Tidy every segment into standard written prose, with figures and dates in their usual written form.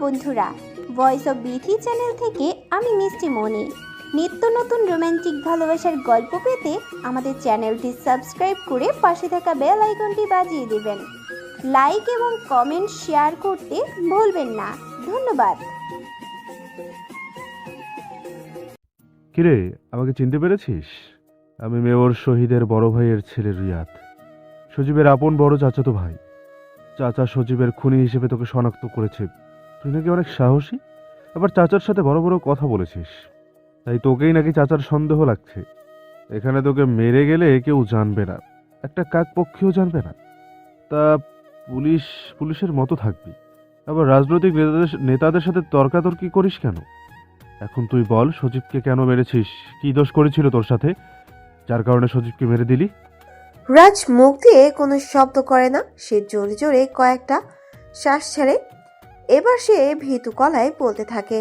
বন্ধুরা, voice of Bithi channel থেকে আমি মিষ্টি মনি। নিত্য নতুন রোমান্টিক ভালোবাসার গল্প পেতে আমাদের চ্যানেলটি সাবস্ক্রাইব করে পাশে থাকা বেল আইকনটি বাজিয়ে দেবেন। লাইক এবং কমেন্ট শেয়ার করতে ভুলবেন না। ধন্যবাদ। কিরে, আমাকে চিনতে পেরেছিস? আমি মেয়র শহীদের বড় ভাইয়ের ছেলে রিয়াদ, সজীবের আপন বড় চাচাতো ভাই। চাচা সজীবের খুনি হিসেবে তোকে শনাক্ত করেছে। তুই নাকি অনেক সাহসী, আবার চাচার সাথে বড় বড় কথা বলেছিস। তাই তোকেই নাকি চাচার সন্দেহ লাগছে। এখানে তোকে মেরে গেলে কেউ জানবে না, একটা কাক পক্ষীও জানবে না। তা পুলিশের মতো থাকবি, আবার রাজনৈতিক নেতাদের সাথে তর্কাতর্কি করিস কেন? এখন তুই বল, সজীবকে কেন মেরেছিস? কি দোষ করেছিল তোর সাথে, যার কারণে সজীবকে মেরে দিলি? রাজ মুখ দিয়ে কোনো শব্দ করে না। সে জোরে জোরে কয়েকটা শ্বাস ছাড়ে। এবার সে ভীতু গলায় বলতে থাকে,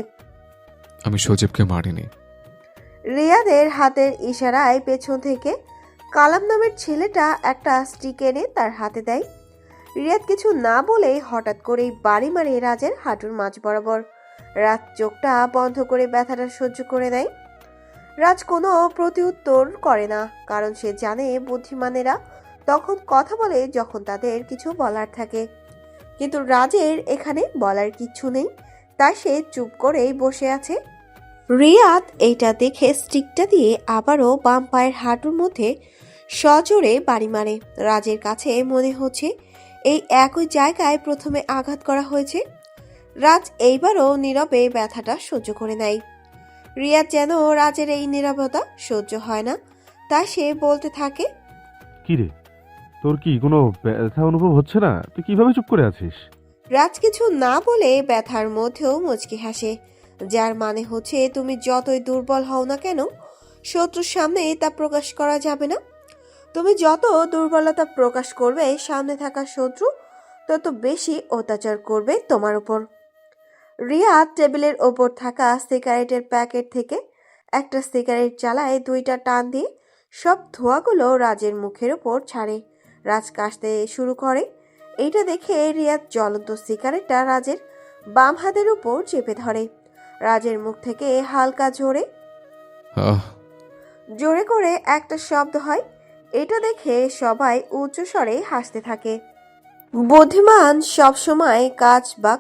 আমি সজীবকে মারিনি। রিয়াদের হাতের ইশারায় পেছন থেকে কালাম নামের ছেলেটা একটা স্টিক এনে তার হাতে দেয়। রিয়াদ কিছু না বলেই হঠাৎ করেই বাড়ি মারে রাজের হাঁটুর মাঝ বরাবর। রাজ চোখটা বন্ধ করে ব্যথাটা সহ্য করে নেয়। রাজ কোনো প্রতিউত্তর করে না, কারণ সে জানে বুদ্ধিমানেরা তখন কথা বলে যখন তাদের কিছু বলার থাকে। কিন্তু রাজের এখানে বলার কিছু নেই, তাই সে চুপ করেই বসে আছে। রিয়াদ এইটা দেখে স্টিকটা দিয়ে আবারও বাম পায়ের হাঁটুর মধ্যে সজোরে বাড়ি মারে। রাজের কাছে মনে হচ্ছে এই একই জায়গায় প্রথমে আঘাত করা হয়েছে। রাজ এইবারও নীরবে ব্যথাটা সহ্য করে নেয়। রিয়াদ যেন রাজের এই নীরবতা সহ্য হয় না, তাই সে বলতে থাকে, কিরে, তোর কি কোনো ব্যথা অনুভব হচ্ছে না? তুই কিভাবে চুপ করে আছিস? রাজ কিছু না বলে ব্যথার মধ্যেও মুচকি হাসে, যার মানে হচ্ছে তুমি যতই দুর্বল হও না কেন, শত্রুর সামনে তা প্রকাশ করা যাবে না। তুমি যত দুর্বলতা প্রকাশ করবে, সামনে থাকা শত্রু তত বেশি অত্যাচার করবে তোমার উপর। রিয়াদ টেবিলের ওপর থাকা সিগারেটের প্যাকেট থেকে একটা সিগারেট জ্বালায়, দুইটা টান দিয়ে সব ধোঁয়াগুলো রাজের মুখের ওপর ছাড়ে। রাজ কাশতে শুরু করে। এইটা দেখে রিয়াদ জ্বলন্ত সিগারেটটা রাজের বাম হাতের উপর চেপে ধরে। রাজের মুখ থেকে হালকা জোরে করে একটা শব্দ হয়। এটা দেখে সবাই উচ্চ স্বরে হাসতে থাকে। বুদ্ধিমান সবসময় কাজ বা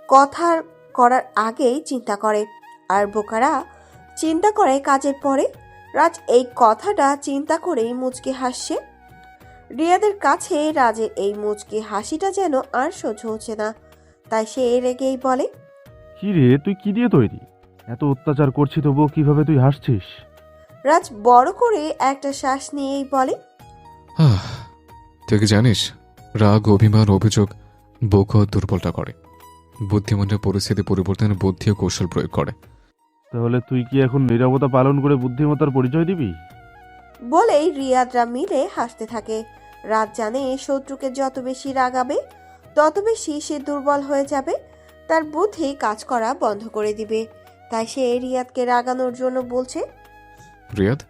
কথা করার আগেই চিন্তা করে, আর বোকারা চিন্তা করে কাজের পরে। রাজ এই কথাটা চিন্তা করেই মুচকি হাসছে। রিয়াদের কাছে রাজের এই মুচকি হাসিটা যেন আর সহ্য হচ্ছে না, তাই সে রেগেই বলে, কি রে, তুই কি দিয়ে তৈরি? এত অত্যাচার করছি তবুও কিভাবে তুই হাসছিস? রাজ বড় করে একটা শ্বাস নিয়েই বলে, তুই কি জানিস, রাগ, অভিমান, অভিযোগ বোকা ও দুর্বলতা করে। বুদ্ধিমানরা পরিস্থিতি পরিবর্তনে বুদ্ধি ও কৌশল প্রয়োগ করে। তাহলে তুই কি এখন নীরবতা পালন করে বুদ্ধিমত্তার পরিচয় দিবি? বলেই রিয়াদরা মিলে হাসতে থাকে। রাজ জানে শত্রুকে যত বেশি রাগাবে তত বেশি সে দুর্বল হয়ে যাবে, তার বুদ্ধি কাজ করা বন্ধ করে দিবে। তাই সে রিয়াদকে রাগানোর জন্য বলছে, রিয়াদ,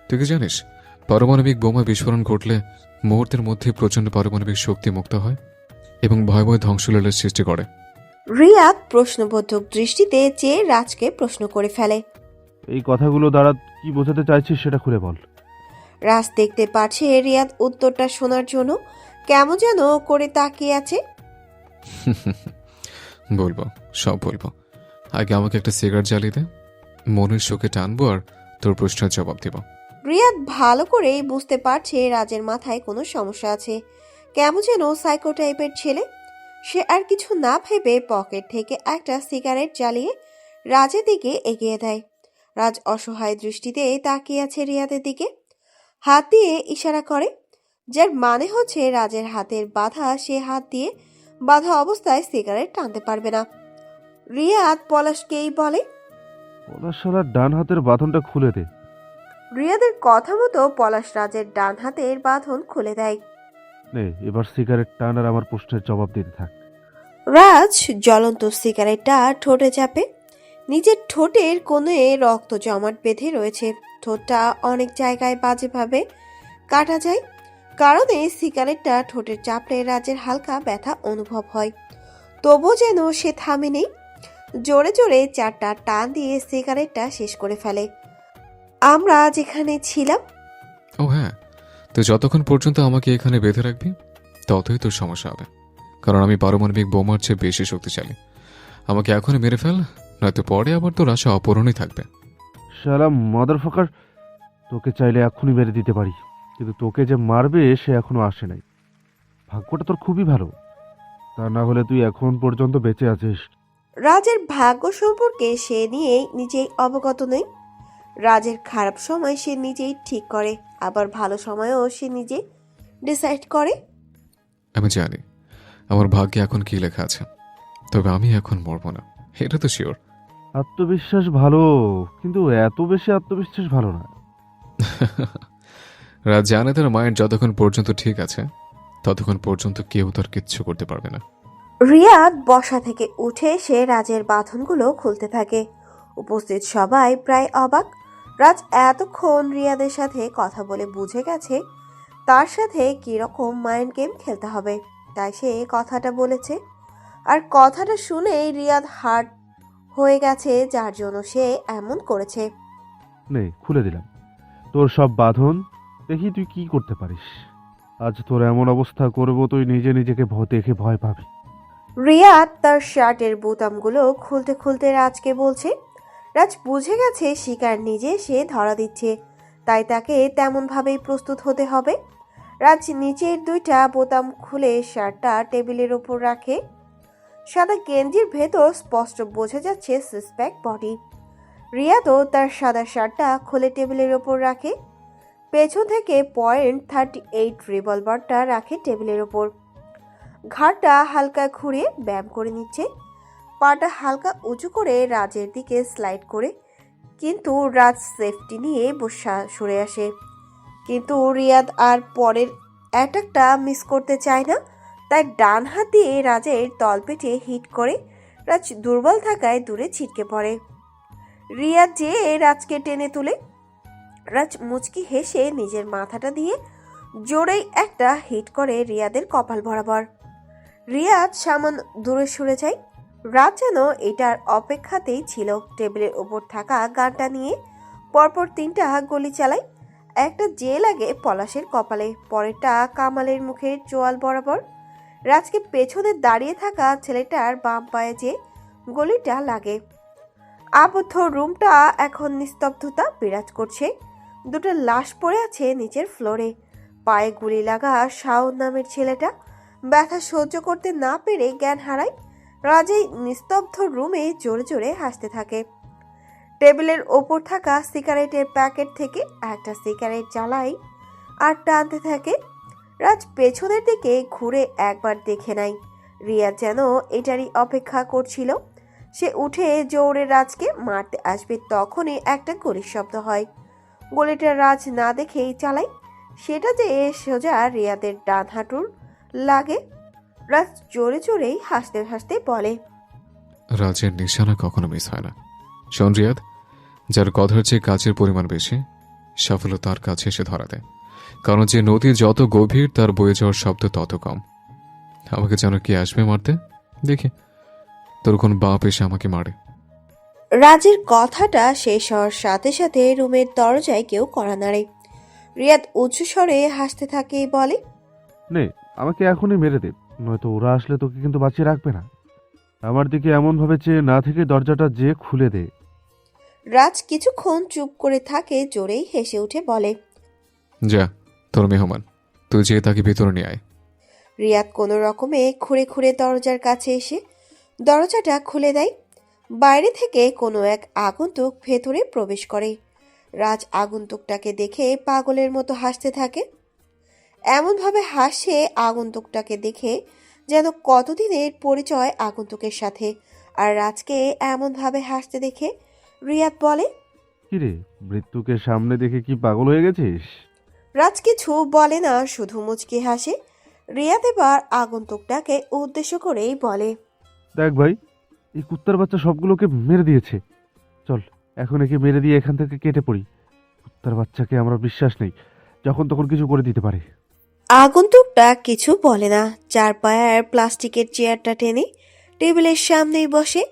তুই কি জানিস, পারমাণবিক বোমা বিস্ফোরণ ঘটলে মুহূর্তের মধ্যে প্রচণ্ড পারমাণবিক শক্তি মুক্ত হয় এবং ভয়াবহ ধ্বংসলীলার সৃষ্টি করে। রিয়াদ প্রশ্নবোধক দৃষ্টিতে চেয়ে রাজকে প্রশ্ন করে ফেলে, এই কথাগুলো দ্বারা কি বোঝাতে চাইছিস সেটা খুলে বল। রাজ দেখতে পাচ্ছে রিয়াদ উত্তরটা শোনার জন্য কেমন যেন করে তাকিয়ে আছে। বলবো, সব বলবো। আগে আমাকে একটা সিগারেট জ্বালিয়ে দে, মনের শোকে টানবো আর তোর প্রশ্নের জবাব দেব। রিয়াদ ভালো করেই বুঝতে পারছে রাজের মাথায় কোনো সমস্যা আছে, কেমন যেন সাইকো টাইপের ছেলে। সে আর কিছু না ভেবে পকেট থেকে একটা সিগারেট জ্বালিয়ে রাজের দিকে এগিয়ে দেয়। রাজ অসহায় দৃষ্টিতে তাকিয়ে আছে রিয়াদের দিকে, হাত দিয়ে ইশারা করে, যার মানে হচ্ছে রাজের হাতের বাধা, সে হাত দিয়ে বাধা অবস্থায় সিগারেট টানতে পারবে না। রিয়াদ পলাশকেই বলে, পলাশ শালার ডান হাতের বাঁধনটা খুলে দে। রিয়াদের কথা মতো পলাশ রাজের ডান হাতের বাঁধন খুলে দেয়। নে, এবার সিগারেট টান আর আমার প্রশ্নের জবাব দিতে থাক। রাজ জ্বলন্ত সিগারেটটা ঠোঁটে চাপে। নিজের ঠোঁটের কোণে রক্ত জমাট বেঁধে রয়েছে। ঠোঁটটা অনেক জায়গায় বাজেভাবে কাটা যায়, কারণে সিগারেটটা ঠোঁটের চাপড়ে রাজের হালকা ব্যথা অনুভব হয়। তবু যেন সে থামেনি। জোরে জোরে 4টা টান দিয়ে সিগারেটটা শেষ করে ফেলে। আমরা যেখানে ছিলাম। ও হ্যাঁ, তুই যতক্ষণ পর্যন্ত আমাকে এখানে বেঁধে রাখবি ততই তোর সমস্যা হবে, কারণ আমি পারমাণবিক বোমার চেয়ে বেশি শক্তিশালী। আমাকে এখনই মেরে ফেল, নয়তো পরে আবার তোর আশা অপূরণই থাকবে। শালা মাদারফাকার, তোকে চাইলে এক্ষুনি মেরে দিতে পারি, কিন্তু তোকে যে মারবে সে এখনো আসে নাই। ভাগ্যটা তোর খুবই ভালো, তা না হলে তুই এখন পর্যন্ত বেঁচে আছিস। রাজের ভাগ্য সম্পর্কে সে নিয়েই নিজেই অবগত নেই। রাজের খারাপ সময় সে নিজেই ঠিক করে, আবার ভালো সময়ও সে নিজে ডিসাইড করে। আমি জানি আমার ভাগ্যে এখন কি লেখা আছে, তবে আমি এখন মরবো না, এটা তো শিওর। আত্মবিশ্বাস ভালো, কিন্তু এত বেশি আত্মবিশ্বাস ভালো না। রাজ জানে তার মায়ের যতক্ষণ পর্যন্ত ঠিক আছে ততক্ষণ পর্যন্ত কেউ তার কিচ্ছু করতে পারবে না। রিয়াদ বসা থেকে উঠে এসে রাজের বাঁধনগুলো খুলতে থাকে। উপস্থিত সবাই প্রায় অবাক। রাজ এতক্ষণ রিয়াদের সাথে কথা বলে বুঝে গেছে তার সাথে কিরকম মাইন্ড গেম খেলতে হবে, তাই সে কথাটা বলেছে। আর কথাটা শুনেই রিয়াদ হার্ট হয়ে গেছে, যার জন্য সে এমন করেছে। নে, খুলে দিলাম তোর সব বাঁধন, দেখি তুই কি করতে পারিস। আজ তোর এমন অবস্থা করব তুই নিজে নিজেকে দেখে ভয় পাবি। রিয়াদ তার শার্টের বোতামগুলো খুলতে খুলতে রাজকে বলছে। রাজ বুঝে গেছে শিকার নিজে সে ধরা দিচ্ছে, তাই তাকে তেমনভাবেই প্রস্তুত হতে হবে। রাজ নিচের 2টা বোতাম খুলে শার্টটা টেবিলের ওপর রাখে। সাদা গেঞ্জির ভেতর স্পষ্ট বোঝা যাচ্ছে সাসপেক্ট বডি। রিয়াদও তার সাদা শার্টটা খুলে টেবিলের ওপর রাখে। পেছন থেকে .38 রিভলভারটা রাখে টেবিলের ওপর। ঘাড়টা হালকা ঘুরিয়ে ব্যায়াম করে নিচ্ছে, পাটা হালকা উঁচু করে রাজের দিকে স্লাইড করে, কিন্তু রাজ সেফটি নিয়ে সরে আসে। কিন্তু রিয়াদ আর পরের অ্যাটাকটা মিস করতে চায় না, তাই ডান হাত দিয়ে রাজের তলপেটে হিট করে রাজ দুর্বল থাকায় দূরে ছিটকে পড়ে। রিয়াদ যে রাজকে টেনে তুলে। রাজ মুচকি হেসে নিজের মাথাটা দিয়ে জোরেই একটা হিট করে রিয়াদের কপাল বরাবর। রিয়াদ সামান্য দূরে সরে যায়। রাজ যেন এটার অপেক্ষাতেই ছিল। টেবিলের ওপর থাকা গানটা নিয়ে পরপর 3টা গুলি চালায়। একটা যে লাগে পলাশের কপালে, পরেরটা কামালের মুখের চোয়াল বরাবর। রাজকে পেছনে দাঁড়িয়ে থাকা ছেলেটার বাম পায়ে যে গুলিটা লাগে। আবদ্ধ রুমটা এখন নিস্তব্ধতা বিরাজ করছে। 2টা লাশ পড়ে আছে নিচের ফ্লোরে। পায়ে গুলি লাগা শাওন নামের ছেলেটা ব্যথা সহ্য করতে না পেরে জ্ঞান হারায়। রাজেই নিস্তব্ধ রুমে জোরে জোরে হাসতে থাকে। টেবিলের ওপর থাকা সিগারেটের প্যাকেট থেকে একটা সিগারেট জ্বালাই আর টানতে থাকে। রাজ পেছনের দিকে ঘুরে একবার দেখে নাই। রিয়া যেন এটারই অপেক্ষা করছিল। সে উঠে জোরে রাজকে মারতে আসবে, তখনই একটা গুলির শব্দ হয়। গুলিটা রাজ না দেখেই চালায়। সেটা যে সোজা রিয়াদের ডান হাঁটুর লাগে। রাজ জোরে জোরেই হাসতে হাসতে বলে, রাজের নিশানা কখনো মিস হয় না। শোন রিয়াদ, যার কথার চেয়ে কাজের পরিমাণ বেশি সাফল্য তার কাছে এসে ধরা দেয়, কারণ যে নদী যত গভীর তার বয়ে যাওয়ার শব্দ তত কম। আমাকে যেন কি আসবে মারতে, দেখি তোর কোন বাপ এসে আমাকে মারে। রাজের কথাটা শেষ হওয়ার সাথে সাথে রুমের দরজায় কেউ কড়া নাড়ে। রিয়াদ উঁচু স্বরে হাসতে থাকে, বলে, নে, আমাকে এখনই মেরে দে, নয়তো ওরা আসলে তোকে কিন্তু বাঁচিয়ে রাখবে না। আমার দিকে এমন ভাবে চেয়ে না থেকে দরজাটা যে খুলে দে। রাজ কিছুক্ষণ চুপ করে থাকে, জোরেই হেসে উঠে বলে, যা, তোর মেহমান, তুই যে তাকে ভেতরে নিয়ে আয়। রিয়াদ কোনো রকমে খুঁড়ে খুঁড়ে দরজার কাছে এসে দরজাটা খুলে দেয়। বাইরে থেকে কোনো এক আগন্তুক ভেতরে প্রবেশ করে। রাজ আগন্তুকটাকে দেখে পাগলের মতো হাসতে থাকে। এমনভাবে হাসে আগন্তুকটাকে দেখে যেন কতদিনের পরিচয় আগন্তুকের সাথে। আর রাজকে এমনভাবে হাসতে দেখে রিয়াদ বলে, কিরে, মৃত্যুকে সামনে দেখে কি পাগল হয়ে গেছিস? রাজ কিছু বলে না, শুধু মুচকি হাসে। রিয়াদ এবার আগন্তুকটাকে উদ্দেশ্য করেই বলে, দেখ ভাই, এই কুত্তার বাচ্চা সবগুলোকে মেরে দিয়েছে। চল, এখন একে মেরে দিয়ে এখান থেকে কেটে পড়ি। কুত্তার বাচ্চাকে আমরা বিশ্বাস নেই, যখন তখন কিছু করে দিতে পারে। আগন্তুকটা কিছু বলে না। 4 পায়ার প্লাস্টিকের চেয়ারটা টেনে টেবিলের সামনেই বসে।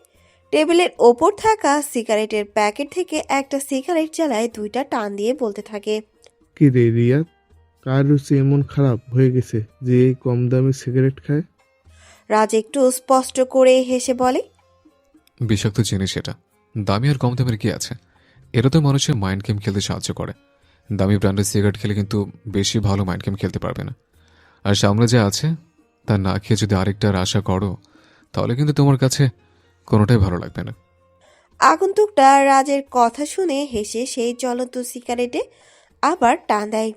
টেবিলের ওপর থাকা সিগারেটের প্যাকেট থেকে একটা সিগারেট জ্বালায় 2টা টান দিয়ে বলতে থাকে। কি রে রিয়াদ, কার রুচি এমন খারাপ হয়ে গেছে যে এই কম দামি সিগারেট খায়? রাজ একটু স্পষ্ট করে হেসে বলে, বিষাক্ত জিনিস এটা। দামি আর কম দামের কি আছে? এটা তো মানুষের মাইন্ড গেম খেলতে সাহায্য করে। দামি ব্র্যান্ডের সিগারেট খেলে কিন্তু বেশি ভালো মাইন্ড গেম খেলতে পারবে না। আর সামনে যা আছে তা না খেয়ে যদি আরেকটার আশা করো, তাহলে কিন্তু তোমার কাছে কোনোটাই ভালো লাগবে না। আগন্তুকটা রাজের কথা শুনে হেসে সেই জ্বলন্ত সিগারেটে আবার টান দেয়।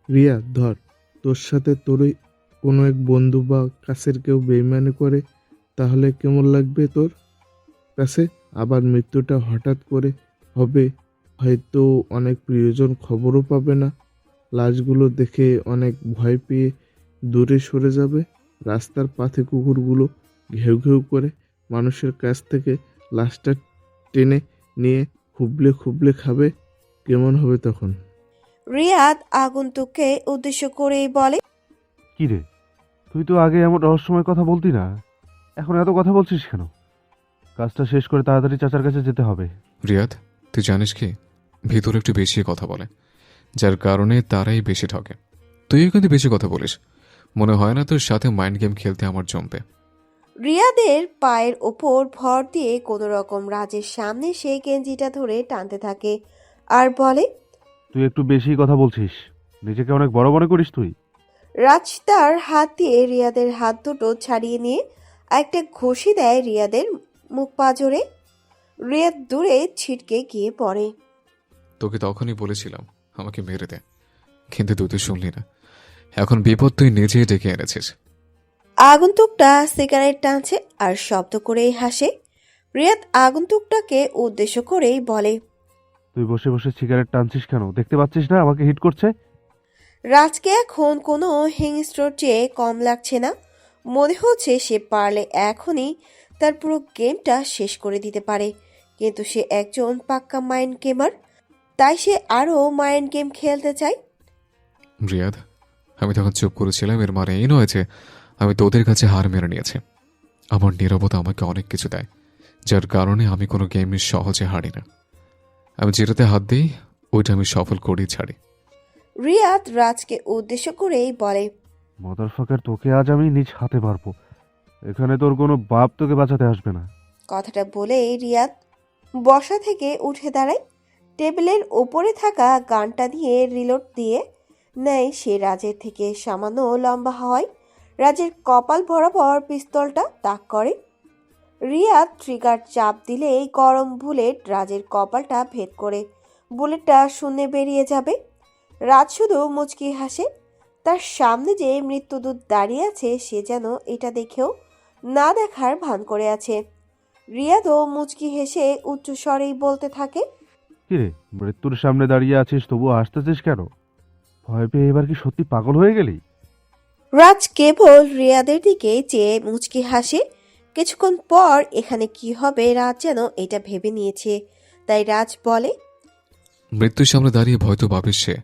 রিয়াদ ধর, তোর সাথে তোরই কোনো এক বন্ধু বা কাছের কেউ বেইমানি করে, তাহলে কেমন লাগবে তোর কাছে? আবার মৃত্যুটা হঠাৎ করে হবে, হয়তো অনেক প্রিয়জন খবরও পাবে না, লাশগুলো দেখে অনেক ভয় পেয়ে দূরে সরে যাবে, রাস্তার পাথে কুকুরগুলো ঘেউ ঘেউ করে মানুষের কাছ থেকে লাশটা টেনে নিয়ে খুবলে খুবলে খাবে। কেমন হবে তখন? রিয়াদ আগন্তুককে উদ্দেশ্য করেই বলে, কি রে, তুই তো আগে এমন রহস্যময় কথা বলতি না, এখন এত কথা বলছিস কেন? কাজটা শেষ করে তাড়াতাড়ি চাচার কাছে যেতে হবে। রিয়াদ, তুই জানিস কি, ভিতরে একটু বেশি কথা বলে, যার কারণে তারাই বেশি ঠকে। তুইও কিন্তু বেশি কথা বলিস। মনে হয় না তোর সাথে মাইন্ড গেম খেলতে আমার জমবে। রিয়াদের পায়ের ওপর ভর দিয়ে কোনো রকম রাজের সামনে সেই গেঞ্জিটা ধরে টানতে থাকে আর বলে, তুই একটু বেশি কথা বলছিস, নিজেকে অনেক বড় মনে করিস তুই। রাজ তার হাত দিয়ে রিয়াদের হাত দুটো ছাড়িয়ে নিয়ে একটা ঘষি দেয় রিয়াদের মুখ পাঁজরে। রিয়াদ দূরে ছিটকে গিয়ে পড়ে। তোকে তখনই বলেছিলাম আমাকে মেরে দে, কিন্তু তুই তো শুনলি না। এখন বিপদ তুই নিজেই ডেকে এনেছিস। আগন্তুকটা সিগারেট টানছে আর শব্দ করেই হাসে। রিয়াদ আগন্তুকটাকে উদ্দেশ্য করেই বলে, তুই বসে বসে সিগারেট টানছিস কেন? দেখতে পাচ্ছিস না আমাকে হিট করছে? রাজকে এখন কোনো হিংস্রর চেয়ে কম লাগছে না। মনে হচ্ছে সে পারলে এখনই তার পুরো গেমটা শেষ করে দিতে পারে। কিন্তু সে একজন পাক্কা মাইন্ড গেমার, তাই সে আরও মাইন্ড গেম খেলতে চায়। রিয়াদ, আমি তখন চুপ করেছিলাম, এর মানে এই নয় যে আমি তোদের কাছে হার মেনে নিয়েছি। আমার নীরবতা আমাকে অনেক কিছু দেয়, যার কারণে আমি কোনো গেমে সহজে হারি না। আমি যেটাতে হাত দিই ওইটা আমি সফল করেই ছাড়ি। রিয়াদ রাজকে উদ্দেশ্য করেই বলে, মাদারফাকার, তোকে আজ আমি নিজ হাতে মারবো। এখানে তোর কোনো বাপ তোকে বাঁচাতে আসবে না। কথাটা বলেই রিয়াদ বসা থেকে উঠে দাঁড়ায়। টেবিলের ওপরে থাকা গানটা দিয়ে রিলোড দিয়ে নেয় সে। রাজের থেকে সামান্য লম্বা হয়, রাজের কপাল বরাবর পিস্তলটা তাক করে। রিয়াদ ট্রিগার চাপ দিলেই গরম বুলেট রাজের কপালটা ভেদ করে বুলেটটা শূন্যে বেরিয়ে যাবে। রাজ শুধু মুচকি হাসে। তার সামনে যে মৃত্যুদূত দাঁড়িয়ে আছে সে যেন এটা দেখেও না দেখার ভান করে আছে। রিয়াদও মুচকি হেসে উচ্চস্বরেই বলতে থাকে, কিরে, মৃত্যুর সামনে দাঁড়িয়ে আছিস তবুও হাসতেছিস কেন? ভয় পেয়ে এবার কি সত্যি পাগল হয়ে গেলি? রাজ কেবল রিয়াদের দিকে চেয়ে মুচকি হাসে। কিছুক্ষণ পর এখানে কি হবে রাজ যেন এটা ভেবে নিয়েছে, তাই রাজ বলে, মৃত্যুর সামনে দাঁড়িয়ে ভয় তো পাবে সে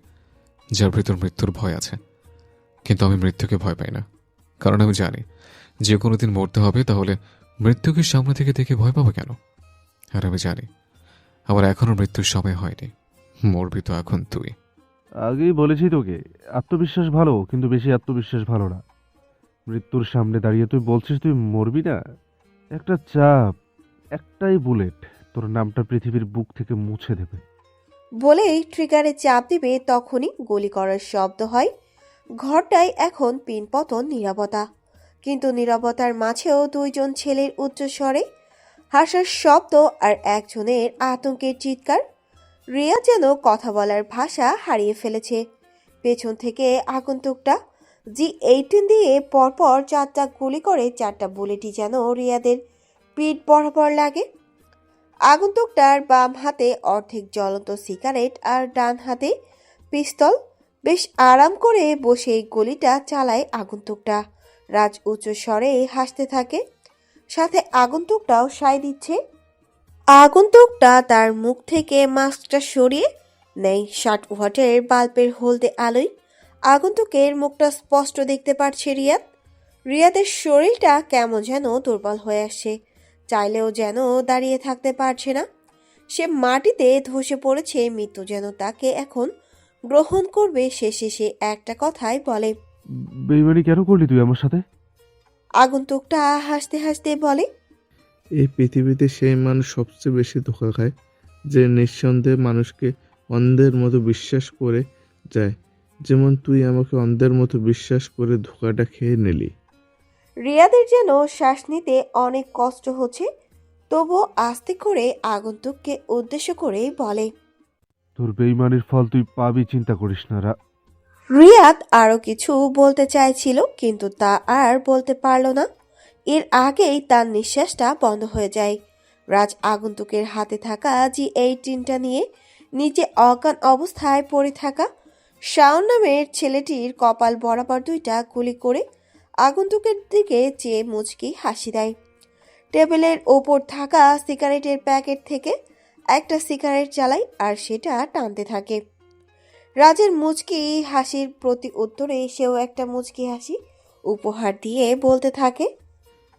যার ভেতর মৃত্যুর ভয় আছে। কিন্তু আমি মৃত্যুকে ভয় পাই না, কারণ আমি জানি যে কোনো দিন মরতে হবে। তাহলে মৃত্যুকে সামনে থেকে দেখে ভয় পাবো কেন? আর আমি জানি আমার এখনো মৃত্যুর সময় হয়নি। মরবি তো এখন তুই। আগেই বলেছি তোকে, আত্মবিশ্বাস ভালো কিন্তু বেশি আত্মবিশ্বাস ভালো না। মৃত্যুর সামনে দাঁড়িয়ে তুই বলছিস তুই মরবি না? একটা চাপ, একটাই বুলেট তোর নামটা পৃথিবীর বুক থেকে মুছে দেবে। বলেই ট্রিগারে চাপ দিবে তখনই গুলি করার শব্দ হয়। ঘরটায় এখন পিনপতন নীরবতা, কিন্তু নীরবতার মাঝেও দুইজন ছেলের উচ্চস্বরে হাসার শব্দ আর একজনের আতঙ্কের চিৎকার। রিয়া যেন কথা বলার ভাষা হারিয়ে ফেলেছে। পেছন থেকে আগন্তুকটা G18 দিয়ে পরপর 4টা গুলি করে। 4টা বুলেটই যেন রিয়াদের পিঠ বরাবর লাগে। আগন্তুকটার বাম হাতে অর্ধেক জ্বলন্ত সিগারেট আর ডান হাতে পিস্তল। বেশ আরাম করে বসে গুলিটা চালায় আগন্তুকটা। রাজ উচ্চ স্বরে হাসতে থাকে, সাথে আগন্তুকটাও সায় দিচ্ছে। আগন্তুকটা তার মুখ থেকে মাস্কটা সরিয়ে নেয় 60 ওয়াটের বাল্বের হলদে আলোয়। আগন্তুকের মুখটা স্পষ্ট দেখতে পারছে রিয়াদ। রিয়াদের শরীরটা কেমন যেন দুর্বল হয়ে আসছে, চাইলেও যেন দাঁড়িয়ে থাকতে পারছে না। সে মাটিতে ধসে পড়েছে, মৃত্যু যেন তাকে এখন গ্রহণ করবে। শেষে সে একটা কথাই বলে। বেইমানি কেন করলি তুই আমার সাথে? আগন্তুকটা হাসতে হাসতে বলে, এই পৃথিবীতে সেই মানুষ সবচেয়ে বেশি ধোঁকা খায় যে নিঃসন্দেহে মানুষকে অন্ধের মতো বিশ্বাস করে যায়, যেমন তুই আমাকে অন্ধের মতো বিশ্বাস করে ধোঁকাটা খেয়ে নিলি। রিয়াদের যেন শ্বাস নিতে অনেক কষ্ট হচ্ছে, তবুও আস্তে করে আগন্তুককে উদ্দেশ্য করে বলে। তোর বেইমানির ফল তুই পাবি, চিন্তা করিস না। রিয়াদ আরো কিছু বলতে চাইছিল, কিন্তু তা আর বলতে পারল না। এর আগেই তার নিঃশ্বাসটা বন্ধ হয়ে যায়। রাজ আগন্তুকের হাতে থাকা G18টা নিয়ে নিচে অজ্ঞান অবস্থায় পড়ে থাকা শাওন নামের ছেলেটির কপাল বরাবর দুইটা গুলি করে আগন্তুকের দিকে চেয়ে মুচকি হাসি দেয়। টেবিলের ওপর থাকা সিগারেটের প্যাকেট থেকে একটা সিগারেট জ্বালায় আর সেটা টানতে থাকে। রাজের মুচকি হাসির প্রতি উত্তরে সেও একটা মুচকি হাসি উপহার দিয়ে বলতে থাকে,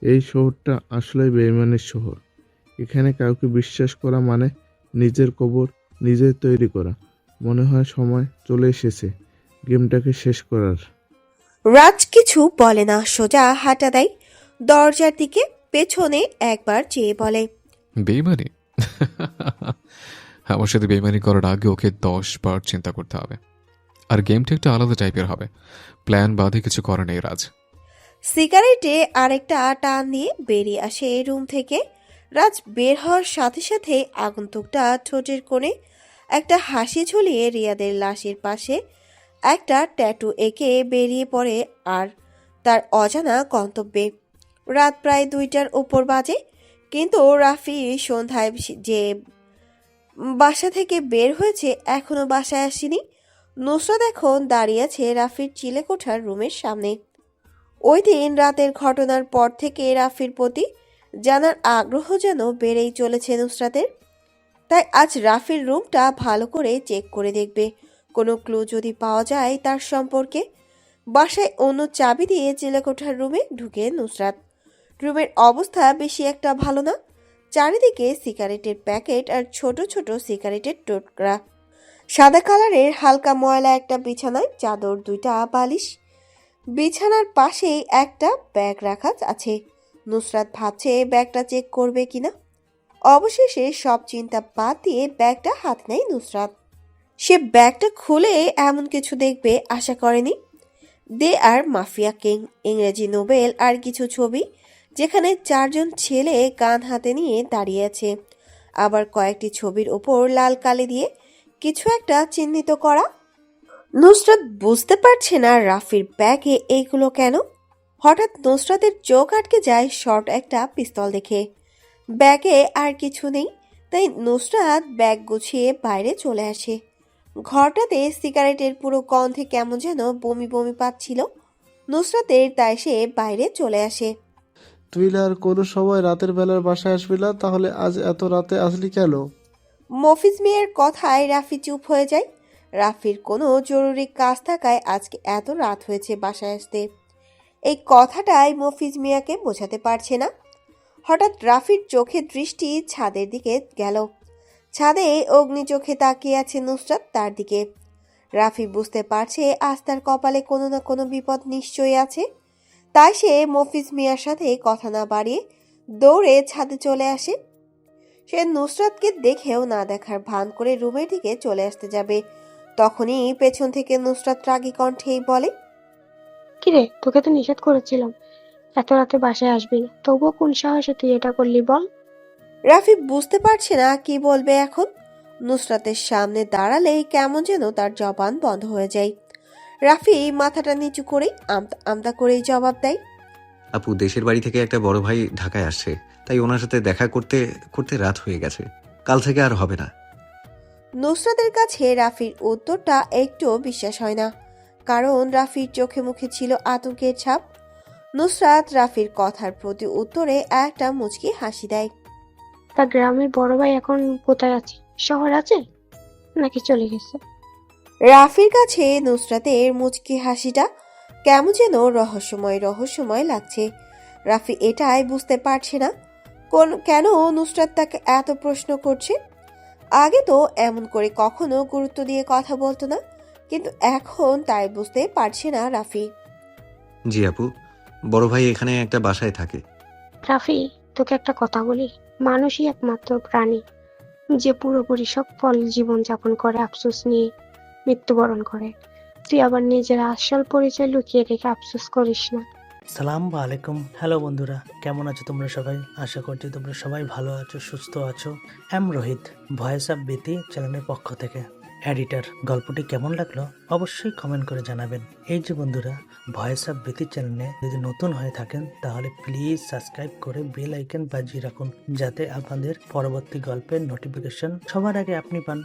এই শহরটা আসলে বেইমানের শহর। এখানে কাউকে বিশ্বাস করা মানে নিজের কবর নিজে তৈরি করা। মনে হয় সময় চলে এসেছে গেমটাকে শেষ করার। রাজ কিছু বলে না, সোজা হাঁটা দেয় দরজার দিকে। পেছনে একবার চেয়ে বলে, বেইমানি? আমার সাথে বেইমানি করার আগে ওকে 10 বার চিন্তা করতে হবে। আর গেমটা একটা আলাদা টাইপের হবে। প্ল্যান বাদে কিছু করে নেই রাজ। সিগারেটে আরেকটা টান দিয়ে বেরিয়ে আসে রুম থেকে। রাজ বের হওয়ার সাথে সাথে আগন্তুকটা ঠোঁটের কোণে একটা হাসি ঝুলিয়ে রিয়াদের লাশের পাশে একটা ট্যাটু এঁকে বেরিয়ে পড়ে আর তার অজানা গন্তব্যে। রাত প্রায় 2টার উপর বাজে, কিন্তু রাফি সন্ধ্যায় যে বাসা থেকে বের হয়েছে এখনো বাসায় আসেনি। নুসরাত এখন দাঁড়িয়ে আছে রাফির চিলেকোঠার রুমের সামনে। ওই দিন রাতের ঘটনার পর থেকে রাফির প্রতি জানার আগ্রহ যেন বেড়েই চলেছে নুসরাতের। তাই আজ রাফির রুমটা ভালো করে চেক করে দেখবে, কোনো ক্লু যদি পাওয়া যায় তার সম্পর্কে। বাসায় অন্য চাবি দিয়ে চিলেকোঠার রুমে ঢুকে নুসরাত। রুমের অবস্থা বেশি একটা ভালো না। চারিদিকে সিগারেটের প্যাকেট আর ছোট ছোট সিগারেটের টুকরা। সাদা কালারের হালকা ময়লা একটা বিছানায়, চাদর, 2টা বালিশ। বিছানার পাশেই একটা ব্যাগ রাখা আছে। নুসরাত ভাবছে ব্যাগটা চেক করবে কিনা। অবশেষে সব চিন্তা বাদ দিয়ে ব্যাগটা হাত নেয় নুসরাত। সে ব্যাগটা খুলে এমন কিছু দেখবে আশা করেনি। দে আর মাফিয়া কিং, ইংরেজি নোবেল আর কিছু ছবি, যেখানে 4জন ছেলে গান হাতে নিয়ে দাঁড়িয়ে আছে। আবার কয়েকটি ছবির ওপর লাল কালি দিয়ে কিছু একটা চিহ্নিত করা। নুসরাত বুঝতে পারছে না রাফির ব্যাগে এইগুলো কেন। হঠাৎ নুসরাতের চোখ আটকে যায় শর্ট একটা পিস্তল দেখে। ব্যাগে আর কিছু নেই, তাই নুসরাত ব্যাগ গুছিয়ে বাইরে চলে আসে। ঘরটাতে সিগারেটের পুরো গন্ধে কেমন যেন বমি বমি পাচ্ছিল নুসরাতের, তাই সে বাইরে চলে আসে। তুই আর কোনো সময় রাতের বেলার বাসায় আসবি না, তাহলে আজ এত রাতে আসলি কেন? মফিজ মিয়ার কথায় রাফি চুপ হয়ে যায়। রাফির কোনো জরুরি কাজ থাকায় আজকে এত রাত হয়েছে বাসায় আসতে। এই কথাটাই মফিজ মিয়াকে বোঝাতে পারছে না। হঠাৎ রাফির চোখের দৃষ্টি ছাদের দিকে গেল। ছাদে অগ্নি চোখে তাকিয়ে আছে নুসরাত তার দিকে। রাফি বুঝতে পারছে আজ তার কপালে কোনো না কোনো বিপদ নিশ্চয়ই আছে। তাই সে মফিজ মিয়ার সাথে কথা না বাড়িয়ে দৌড়ে ছাদে চলে আসে। সে নুসরাতকে দেখেও না দেখার ভান করে রুমের দিকে চলে আসতে যাবে, তখনই পেছন থেকে নুসরাত রাগী কণ্ঠেই বলে, কিরে, তোকে তো নিষেধ করেছিলাম এত রাতে বাসায় আসবি না, তবুও কোন সাহসে তুই এটা করলি বল? রাফি বুঝতে পারছে না কি বলবে এখন। নুসরাতের সামনে দাঁড়ালেই কেমন যেন তার জবান বন্ধ হয়ে যায়। রাফি মাথাটা নিচু করেই আমতা আমতা করেই জবাব দেয়, আপু, দেশের বাড়ি থেকে একটা বড় ভাই ঢাকায় আসছে, তাই ওনার সাথে দেখা করতে করতে রাত হয়ে গেছে। কাল থেকে আর হবে না। নুসরাতের কাছে রাফির উত্তরটা একটুও বিশ্বাস হয় না, কারণ রাফির চোখে মুখে ছিল আতঙ্কের ছাপ। নুসরাত রাফির কথার প্রতি উত্তরে একটা মুচকি হাসি দেয়। তা গ্রামের বড় ভাই এখন কোথায় আছে? শহর আছে নাকি চলে গেছে? রাফির কাছে নুসরাতের মুচকি হাসিটা কেমন যেন রহস্যময় রহস্যময় লাগছে। রাফি এটাই বুঝতে পারছে না কেন নুসরাত তাকে এত প্রশ্ন করছে। আগে তো এমন করে কখনো গুরুত্ব দিয়ে কথা বলতো না, কিন্তু এখন তাই বুঝতে পারছে না রাফি। জি আপু, বড় ভাই এখানে একটা বাসায় থাকে। রাফি, তোকে একটা কথা বলি, মানুষই একমাত্র প্রাণী যে পুরোপুরি সফল জীবন যাপন করে আফসোস নিয়ে মৃত্যুবরণ করে। তুই আবার নিজের আসল পরিচয় লুকিয়ে রেখে আফসোস করিস না। সালাম আলাইকুম। হ্যালো বন্ধুরা, কেমন আছো তোমরা সবাই? আশা করছি তোমরা সবাই ভালো আছো, সুস্থ আছো। এম রোহিত, ভয়েস অফ বিতি চ্যানেলের পক্ষ থেকে এডিটর। গল্পটি কেমন লাগলো অবশ্যই কমেন্ট করে জানাবেন। এই যে বন্ধুরা, ভয়েস অফ বিতি চ্যানেলে যদি নতুন হয়ে থাকেন তাহলে প্লিজ সাবস্ক্রাইব করে বেল আইকন বাজিয়ে রাখুন, যাতে আপনাদের পরবর্তী গল্পের নোটিফিকেশন সবার আগে আপনি পান।